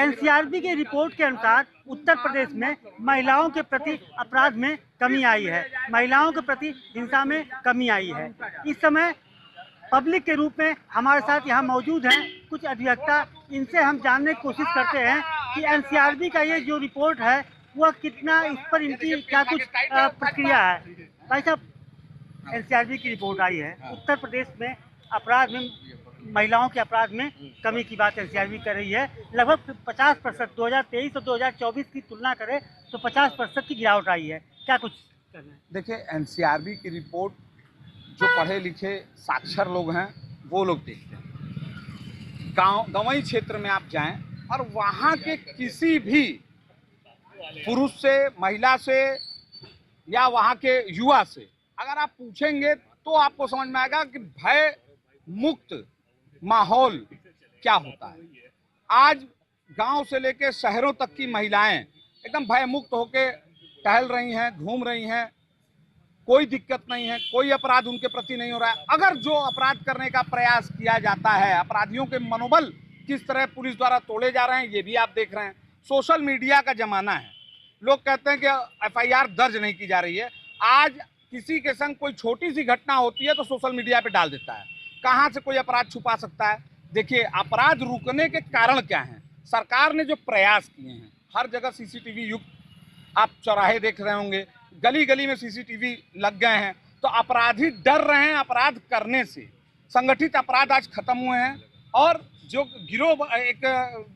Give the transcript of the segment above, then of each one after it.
NCRB की report के अनुसार उत्तर प्रदेश में महिलाओं के प्रति अपराध में कमी आई है, महिलाओं के प्रति हिंसा में कमी आई है। इस समय पब्लिक के रूप में हमारे साथ यहाँ मौजूद हैं कुछ अधिवक्ता। इनसे हम जानने की कोशिश करते हैं कि एनसीआरबी का ये जो रिपोर्ट है वह कितना, इस पर इनकी क्या कुछ प्रक्रिया है। भाई साहब, एनसीआरबी की रिपोर्ट आई है, उत्तर प्रदेश में अपराध में, महिलाओं के अपराध में कमी की बात एनसीआरबी कर रही है। लगभग 50% 2023 और 2024 की तुलना करें तो 50% की गिरावट आई है। क्या कुछ करना है? देखिए, एनसीआरबी की रिपोर्ट जो पढ़े लिखे साक्षर लोग हैं वो लोग देखते हैं। गाँवी क्षेत्र में आप जाएं और वहाँ के किसी भी पुरुष से, महिला से या वहाँ के युवा से अगर आप पूछेंगे तो आपको समझ में आएगा कि भय मुक्त माहौल क्या होता है। आज गांव से लेकर शहरों तक की महिलाएं एकदम भय मुक्त होकर टहल रही हैं, घूम रही हैं। कोई दिक्कत नहीं है, कोई अपराध उनके प्रति नहीं हो रहा है। अगर जो अपराध करने का प्रयास किया जाता है, अपराधियों के मनोबल किस तरह पुलिस द्वारा तोड़े जा रहे हैं ये भी आप देख रहे हैं। सोशल मीडिया का जमाना है, लोग कहते हैं कि एफआईआर दर्ज नहीं की जा रही है। आज किसी के संग कोई छोटी सी घटना होती है तो सोशल मीडिया पे डाल देता है। कहाँ से कोई अपराध छुपा सकता है? देखिए, अपराध रुकने के कारण क्या हैं? सरकार ने जो प्रयास किए हैं, हर जगह सीसीटीवी युक्त, आप चौराहे देख रहे होंगे, गली गली में सीसीटीवी लग गए हैं, तो अपराधी डर रहे हैं अपराध करने से। संगठित अपराध आज खत्म हुए हैं और जो गिरोह एक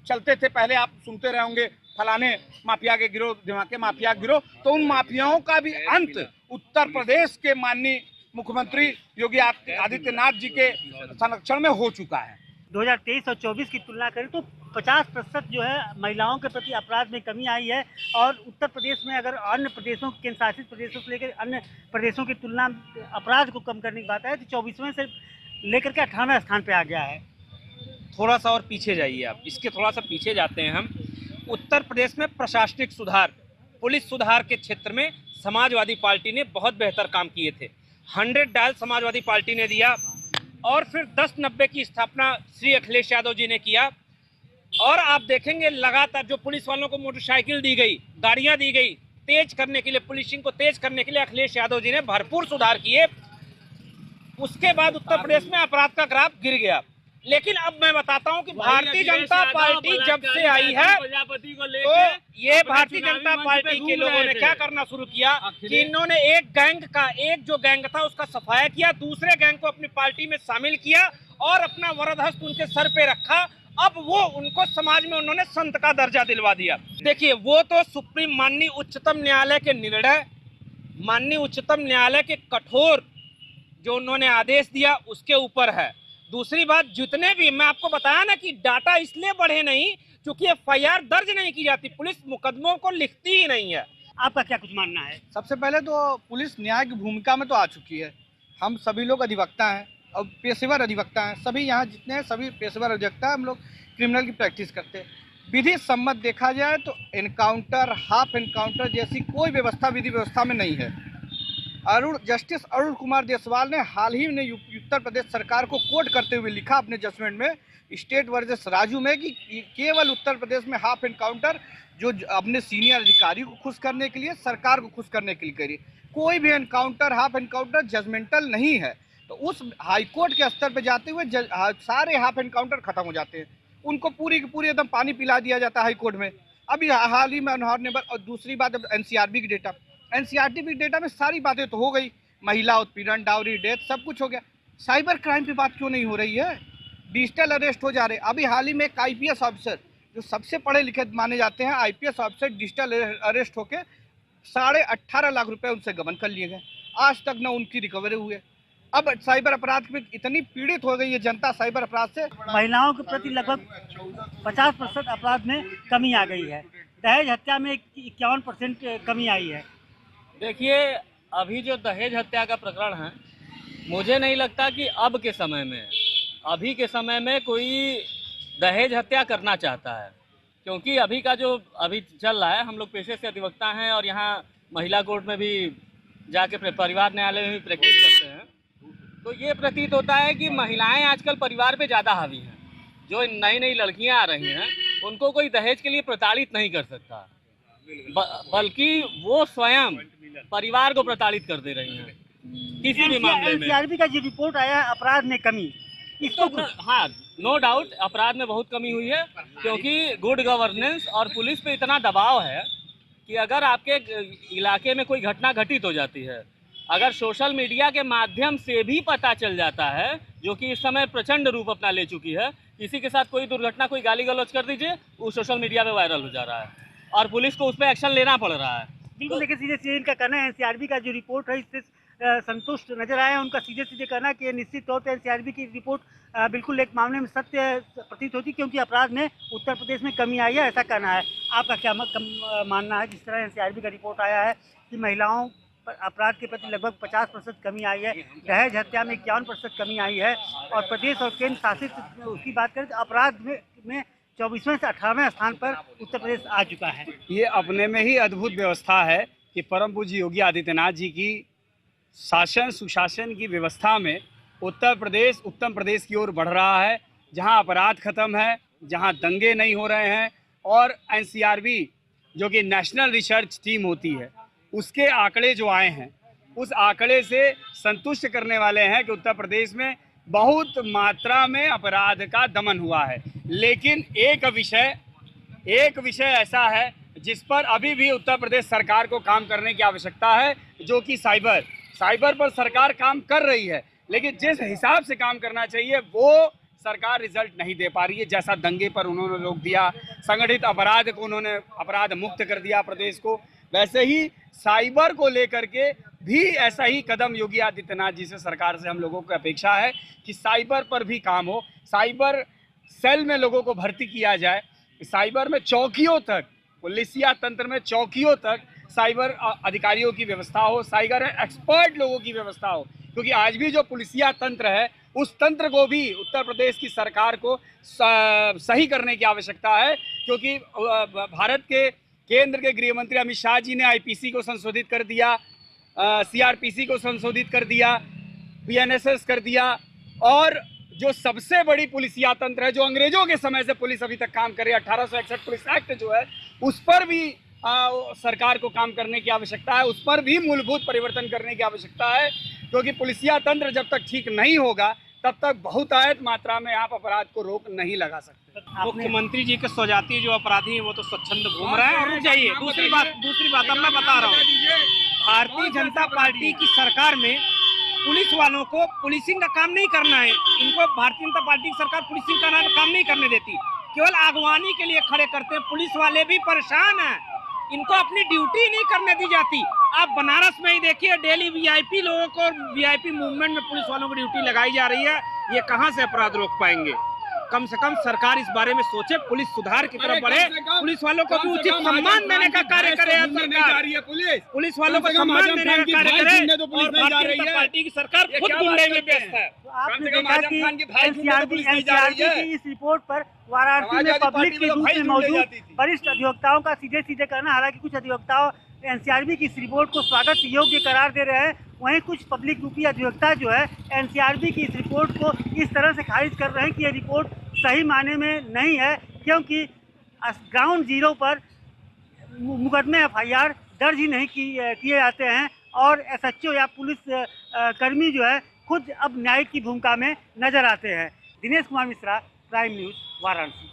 चलते थे पहले, आप सुनते रहे होंगे फलाने माफिया के गिरोह, दिमाग माफिया गिरोह, तो उन माफियाओं का भी अंत उत्तर प्रदेश के माननीय मुख्यमंत्री योगी आदित्यनाथ जी के संरक्षण में हो चुका है। 2023 और 24 की तुलना करें तो 50% जो है महिलाओं के प्रति अपराध में कमी आई है। और उत्तर प्रदेश में अगर अन्य प्रदेशों, केंद्र शासित प्रदेशों से लेकर अन्य प्रदेशों की तुलना अपराध को कम करने की बात है तो 24वें से लेकर के 18वें स्थान पे आ गया है। थोड़ा सा और पीछे जाइए आप, इसके थोड़ा सा पीछे जाते हैं हम। उत्तर प्रदेश में प्रशासनिक सुधार, पुलिस सुधार के क्षेत्र में समाजवादी पार्टी ने बहुत बेहतर काम किए थे। 100 डायल समाजवादी पार्टी ने दिया और फिर 10-90 की स्थापना श्री अखिलेश यादव जी ने किया। और आप देखेंगे लगातार जो पुलिस वालों को मोटरसाइकिल दी गई, गाड़ियां दी गई, तेज करने के लिए, पुलिसिंग को तेज करने के लिए अखिलेश यादव जी ने भरपूर सुधार किए। उसके बाद उत्तर प्रदेश में अपराध का ग्राफ गिर गया। लेकिन अब मैं बताता हूं कि भारतीय जनता पार्टी जब से आई है तो ये भारतीय जनता पार्टी के लोगों ने क्या करना शुरू किया कि इन्होंने एक गैंग का, एक जो गैंग था उसका सफाया किया, दूसरे गैंग को अपनी पार्टी में शामिल किया और अपना वरदहस्त उनके सर पे रखा। अब वो उनको समाज में उन्होंने संत का दर्जा दिलवा दिया। देखिए, वो तो सुप्रीम माननीय उच्चतम न्यायालय के निर्णय, माननीय उच्चतम न्यायालय के कठोर जो उन्होंने आदेश दिया उसके ऊपर है। दूसरी बात, जितने भी मैं आपको बताया ना कि डाटा इसलिए बढ़े नहीं क्योंकि एफआईआर दर्ज नहीं की जाती, पुलिस मुकदमों को लिखती ही नहीं है। आपका क्या कुछ मानना है? सबसे पहले तो पुलिस न्याय की भूमिका में तो आ चुकी है। हम सभी लोग अधिवक्ता हैं और पेशेवर अधिवक्ता हैं, सभी यहाँ जितने हैं सभी पेशेवर अधिवक्ता हैं। हम लोग क्रिमिनल की प्रैक्टिस करते हैं। विधि सम्मत देखा जाए तो एनकाउंटर, हाफ एनकाउंटर जैसी कोई व्यवस्था विधि व्यवस्था में नहीं है। जस्टिस अरुण कुमार देसवाल ने हाल ही में उत्तर प्रदेश सरकार को कोट करते हुए लिखा अपने जजमेंट में, स्टेट वर्सेस राजू में, कि केवल उत्तर प्रदेश में हाफ एनकाउंटर जो अपने सीनियर अधिकारी को खुश करने के लिए, सरकार को खुश करने के लिए करिए। कोई भी एनकाउंटर, हाफ एनकाउंटर जजमेंटल नहीं है। तो उस हाईकोर्ट के स्तर पर जाते हुए सारे हाफ एनकाउंटर खत्म हो जाते हैं, उनको पूरी की पूरी एकदम पानी पिला दिया जाता है हाईकोर्ट में। अभी हाल ही में अनहॉर्नेबल। और दूसरी बात, एनसीआरबी की डेटा, एनसीआरबी डेटा में सारी बातें तो हो गई, महिला उत्पीड़न, डाउरी, डेथ, सब कुछ हो गया। साइबर क्राइम पे बात क्यों नहीं हो रही है? डिजिटल अरेस्ट हो जा रहे। अभी हाल ही में एक आईपीएस ऑफिसर जो सबसे पढ़े लिखे माने जाते हैं, आईपीएस ऑफिसर डिजिटल अरेस्ट होके 18.5 लाख रुपए उनसे गबन कर लिए गए। आज तक न उनकी रिकवरी हुई है। अब साइबर अपराध में इतनी पीड़ित हो गई है जनता साइबर अपराध से। महिलाओं के प्रति लगभग 50% अपराध में कमी आ गई है। दहेज हत्या में 51% कमी आई है। देखिए, अभी जो दहेज हत्या का प्रकरण है, मुझे नहीं लगता कि अब के समय में, अभी के समय में कोई दहेज हत्या करना चाहता है। क्योंकि अभी का जो अभी चल रहा है, हम लोग पेशे से अधिवक्ता हैं और यहाँ महिला कोर्ट में भी जाके परिवार न्यायालय में भी प्रैक्टिस करते हैं, तो ये प्रतीत होता है कि महिलाएं आजकल परिवार पे ज़्यादा हावी हैं। जो नई नई लड़कियां आ रही हैं उनको कोई दहेज के लिए प्रताड़ित नहीं कर सकता, बल्कि वो स्वयं परिवार को प्रताड़ित कर दे रही हैं किसी भी मामले में। एनसीआरबी का जो रिपोर्ट आया है अपराध में कमी, इसको हाँ, नो डाउट अपराध में बहुत कमी हुई है, क्योंकि गुड गवर्नेंस और पुलिस पे इतना दबाव है कि अगर आपके इलाके में कोई घटना घटित हो जाती है, अगर सोशल मीडिया के माध्यम से भी पता चल जाता है, जो कि इस समय प्रचंड रूप अपना ले चुकी है, किसी के साथ कोई दुर्घटना, कोई गाली गलौज कर दीजिए, वो सोशल मीडिया पे वायरल हो जा रहा है और पुलिस को उस पर एक्शन लेना पड़ रहा है। बिल्कुल, लेकिन सीधे सीधे इनका कहना है एनसीआरबी का जो रिपोर्ट है इससे संतुष्ट नजर आया। उनका सीधे सीधे कहना कि निश्चित तौर पर एनसीआरबी की रिपोर्ट बिल्कुल एक मामले में सत्य प्रतीत होती, क्योंकि अपराध में उत्तर प्रदेश में कमी आई है, ऐसा कहना है। आपका क्या मानना है? जिस तरह एनसीआरबी का रिपोर्ट आया है कि महिलाओं पर अपराध के प्रति लगभग 50% कमी आई है, दहेज हत्या में 51% कमी आई है, और प्रदेश और केंद्र शासित उसकी बात करें तो अपराध में 24वें से 18वें स्थान पर उत्तर प्रदेश आ चुका है। ये अपने में ही अद्भुत व्यवस्था है कि परम पूज्य योगी आदित्यनाथ जी की शासन सुशासन की व्यवस्था में उत्तर प्रदेश उत्तम प्रदेश की ओर बढ़ रहा है, जहां अपराध खत्म है, जहां दंगे नहीं हो रहे हैं, और एनसीआरबी जो कि नेशनल रिसर्च टीम होती है, उसके आंकड़े जो आए हैं, उस आंकड़े से संतुष्ट करने वाले हैं कि उत्तर प्रदेश में बहुत मात्रा में अपराध का दमन हुआ है। लेकिन एक विषय ऐसा है जिस पर अभी भी उत्तर प्रदेश सरकार को काम करने की आवश्यकता है, जो कि साइबर पर सरकार काम कर रही है, लेकिन जिस हिसाब से काम करना चाहिए वो सरकार रिजल्ट नहीं दे पा रही है। जैसा दंगे पर उन्होंने रोक दिया, संगठित अपराध को उन्होंने अपराध मुक्त कर दिया प्रदेश को, वैसे ही साइबर को लेकर के भी ऐसा ही कदम योगी आदित्यनाथ जी से सरकार से हम लोगों को अपेक्षा है कि साइबर पर भी काम हो, साइबर सेल में लोगों को भर्ती किया जाए, साइबर में चौकियों तक, पुलिसिया तंत्र में चौकियों तक साइबर अधिकारियों की व्यवस्था हो, साइबर एक्सपर्ट लोगों की व्यवस्था हो, क्योंकि आज भी जो पुलिसिया तंत्र है उस तंत्र को भी उत्तर प्रदेश की सरकार को सही करने की आवश्यकता है, क्योंकि भारत के केंद्र के गृह मंत्री अमित शाह जी ने आईपीसी को संशोधित कर दिया, सीआरपीसी को संशोधित कर दिया, बीएनएसएस कर दिया, और जो सबसे बड़ी पुलिसिया तंत्र है, जो अंग्रेजों के समय से पुलिस अभी तक काम कर रही है, 1861 पुलिस एक्ट जो है, उस पर भी सरकार को काम करने की आवश्यकता है, उस पर भी मूलभूत परिवर्तन करने की आवश्यकता है, क्योंकि पुलिसिया तंत्र जब तक ठीक नहीं होगा तब तक बहुतायत मात्रा में आप अपराध को रोक नहीं लगा सकते। मुख्यमंत्री जी के स्वजातीय जो अपराधी हैं वो तो स्वच्छंद घूम रहे हैं। और रुक जाइए, दूसरी बात अब मैं बता रहा हूँ, भारतीय जनता पार्टी की सरकार में पुलिस वालों को पुलिसिंग का काम नहीं करना है। इनको भारतीय जनता पार्टी की सरकार पुलिसिंग का काम नहीं करने देती, केवल अगवानी के लिए खड़े करते हैं। पुलिस वाले भी परेशान हैं, इनको अपनी ड्यूटी नहीं करने दी जाती। आप बनारस में ही देखिए, डेली वीआईपी लोगों को वीआईपी मूवमेंट में पुलिस वालों को ड्यूटी लगाई जा रही है। ये कहां से अपराध रोक पाएंगे? कम से कम सरकार इस बारे में सोचे, पुलिस सुधार की तरफ बढ़े, पुलिस वालों को भी उचित सम्मान देने का कार्य करे सरकार, पुलिस वालों को सम्मान देने का कार्य करे, और भारतीय जनता पार्टी की सरकार खुद गुंडे में व्यस्त है। आपने देखा कि एनसीआरबी की इस रिपोर्ट पर वाराणसी में पब्लिक के रूप में मौजूद वरिष्ठ अधिवक्ताओं का सीधे सीधे कहना, हालांकि कुछ अधिवक्ताओं एनसीआरबी की इस रिपोर्ट को स्वागत योग्य करार दे रहे हैं, वहीं कुछ पब्लिक रूपी अधिवक्ता जो है एनसीआरबी की इस रिपोर्ट को इस तरह से खारिज कर रहे हैं कि ये रिपोर्ट सही मायने में नहीं है, क्योंकि ग्राउंड जीरो पर मुकदमे एफआईआर दर्ज ही नहीं किए जाते हैं, और एसएचओ या पुलिस कर्मी जो है खुद अब न्यायिक की भूमिका में नजर आते हैं। Dinesh Kumar Mishra, prime news, Varanasi.